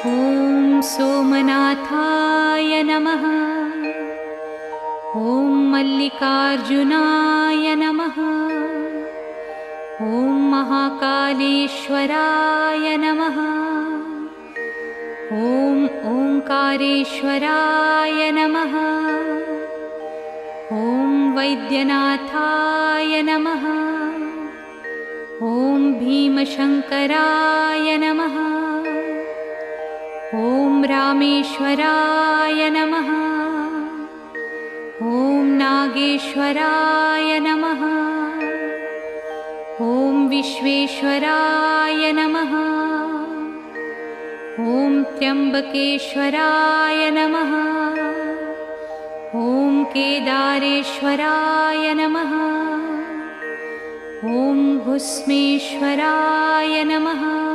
ॐ सोमनाथाय नमः। ॐ मल्लिकार्जुनाय नमः। ॐ महाकालेश्वराय नमः। ॐ ओंकारेश्वराय नमः। ॐ वैद्यनाथाय नमः। ॐ भीमशङ्कराय नमः। ॐ रामेश्वराय नमः। ॐ नागेश्वराय नमः। ॐ विश्वेश्वराय नमः। ॐ त्र्यम्बकेश्वराय नमः। ॐ केदारेश्वराय नमः। ॐ भुस्मेश्वराय नमः।